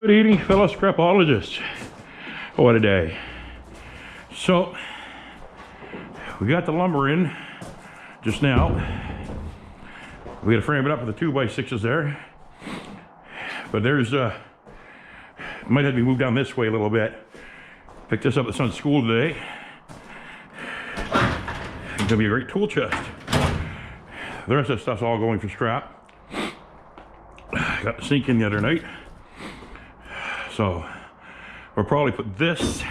Good evening, fellow scrapologists. What a day. So, we got the lumber in just now. We got to frame it up with the 2x6s there. But there's, might have to be moved down this way a little bit. Picked this up at the son's school today. It's gonna be a great tool chest. The rest of the stuff's all going for scrap. Got the sink in the other night. So we'll probably put this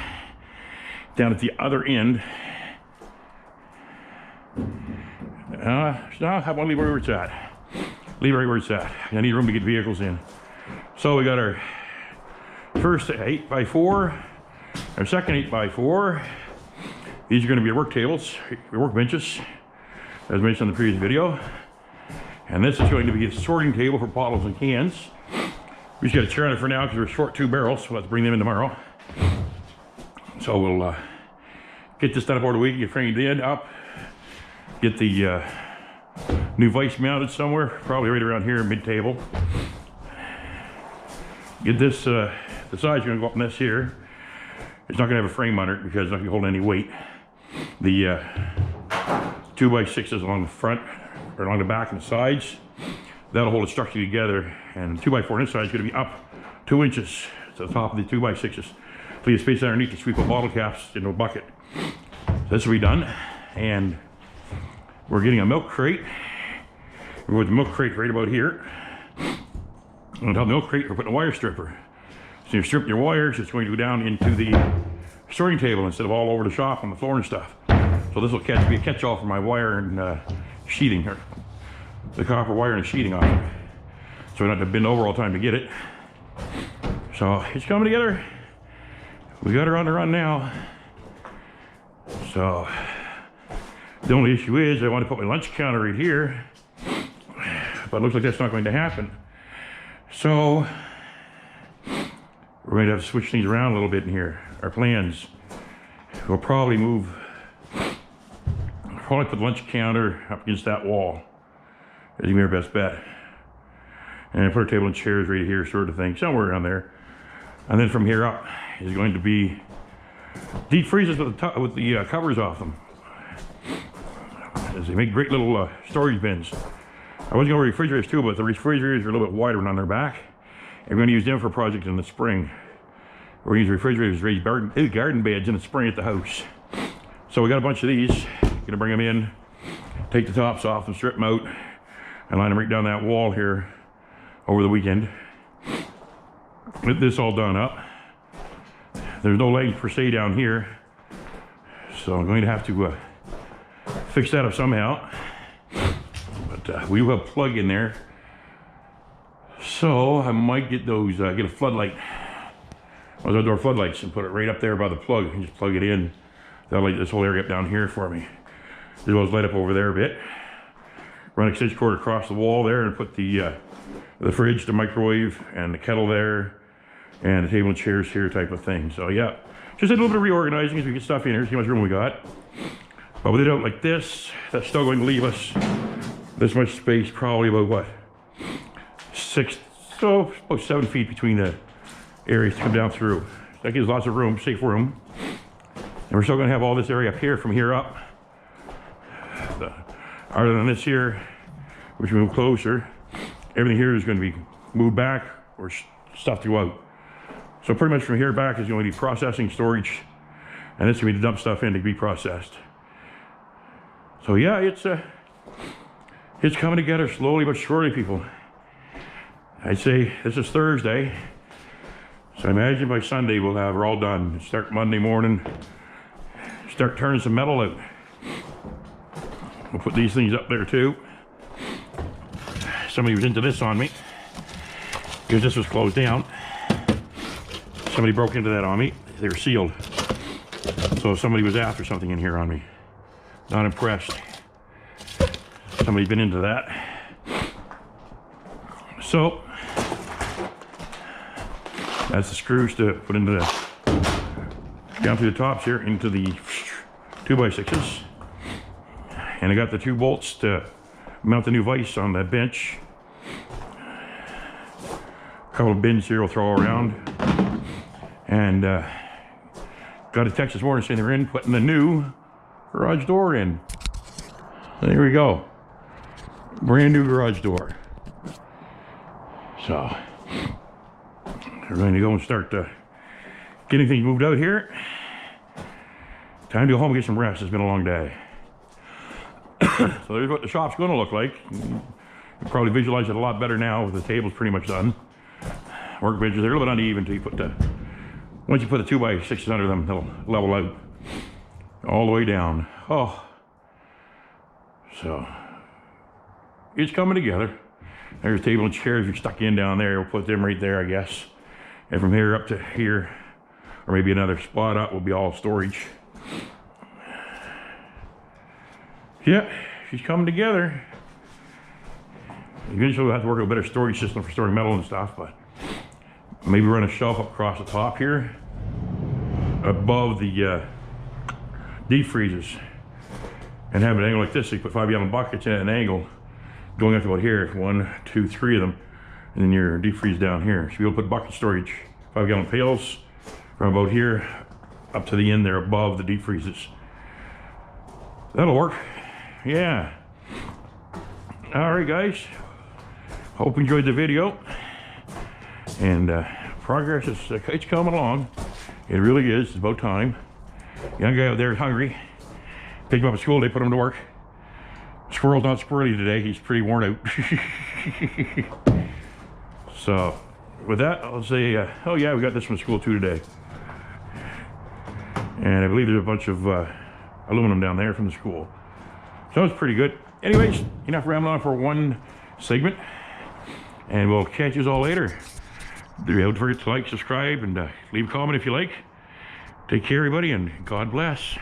down at the other end. No, I want to leave where it's at. Leave it right where it's at. I need room to get vehicles in. So we got our first 8x4, our second 8x4. These are going to be work tables, work benches, as mentioned in the previous video. And this is going to be a sorting table for bottles and cans. We just got a chair on it for now because we're short 2 barrels, so let's bring them in tomorrow. So we'll get this done up over the week, get framed in, up, get the new vise mounted somewhere, probably right around here, mid-table. Get this, the side's gonna go up in this here. It's not gonna have a frame under it because it's not gonna hold any weight. The 2x6s along the front, or along the back and the sides, that'll hold it structurally together, and the 2x4 on this side is going to be up 2 inches to the top of the 2x6s. Leave space underneath to sweep up bottle caps into a bucket. So this will be done, and we're getting a milk crate. We're with the milk crate right about here. On top of the milk crate, we're putting a wire stripper. So you're stripping your wires, it's going to go down into the sorting table instead of all over the shop on the floor and stuff. So this will be a catch-all for my wire and sheathing here. The copper wire and the sheeting off it. So we don't have to bend over all the time to get it. So it's coming together. We got her on the run now. So the only issue is I want to put my lunch counter right here, but it looks like that's not going to happen. So we're going to have to switch things around a little bit in here. Our plans. We'll probably put the lunch counter up against that wall. That's gonna be our best bet. And put our table and chairs right here, sort of thing, somewhere around there. And then from here up is going to be deep freezers with the covers off them. As they make great little storage bins. I was going to refrigerators too, but the refrigerators are a little bit wider on their back. And we're going to use them for projects in the spring. We're going to use refrigerators to raise garden beds in the spring at the house. So we got a bunch of these. Going to bring them in, take the tops off and strip them out, and line them right down that wall here over the weekend. Get this all done up. There's no legs per se down here, so I'm going to have to fix that up somehow. But we will have a plug in there, so I might get those, get a floodlight, those outdoor floodlights, and put it right up there by the plug and just plug it in. That'll light this whole area up down here for me. As well as light up over there a bit. Run extension cord across the wall there and put the fridge, the microwave, and the kettle there, and the table and chairs here type of thing. So yeah, just a little bit of reorganizing as we get stuff in here, see how much room we got. But with it out like this, that's still going to leave us this much space, probably about what? About 7 feet between the areas to come down through. That gives lots of room, safe room. And we're still going to have all this area up here from here up. Other than this here, which we move closer, everything here is going to be moved back or stuffed to go out. So pretty much from here back is going to be processing, storage, and this is going to be to dump stuff in to be processed. So yeah, it's coming together slowly but surely, people. I'd say this is Thursday, so I imagine by Sunday we'll have her all done. Start Monday morning, start turning some metal out. We'll put these things up there too. Somebody was into this on me because this was closed down. Somebody broke into that on me. They were sealed. So somebody was after something in here on me. Not impressed. Somebody's been into that. So that's the screws to put into the, down through the tops here into the 2x6s. And I got the 2 bolts to mount the new vise on that bench. couple of bins here we'll throw around. And got a text this morning saying they're in putting the new garage door in. There we go. Brand new garage door. So we're going to go and start getting things moved out here. Time to go home and get some rest. It's been a long day. So there's what the shop's going to look like. You probably visualize it a lot better now with the tables pretty much done. Workbenches, they're a little bit uneven until you put the, once you put the 2x6s under them, they'll level out all the way down. Oh, so it's coming together. There's a table and chairs you're stuck in down there. We'll put them right there, I guess. And from here up to here, or maybe another spot up, will be all storage. Yeah, she's coming together. Eventually we'll have to work out a better storage system for storing metal and stuff, but maybe run a shelf up across the top here above the deep freezers and have an angle like this. So you put 5-gallon buckets in at an angle going up to about here, 1, 2, 3 of them, and then your deep freeze down here. So you'll put bucket storage, 5-gallon pails from about here up to the end there above the deep freezes. That'll work. Yeah. All right, guys. Hope you enjoyed the video. And progress is it's coming along. It really is. It's about time. Young guy out there is hungry. Picked him up at school. They put him to work. Squirrel's not squirrely today. He's pretty worn out. So with that, I'll say, oh yeah, we got this from school too today. And I believe there's a bunch of aluminum down there from the school. So it's pretty good. Anyways, enough rambling on for one segment. And we'll catch you all later. Don't forget to like, subscribe, and leave a comment if you like. Take care, everybody, and God bless.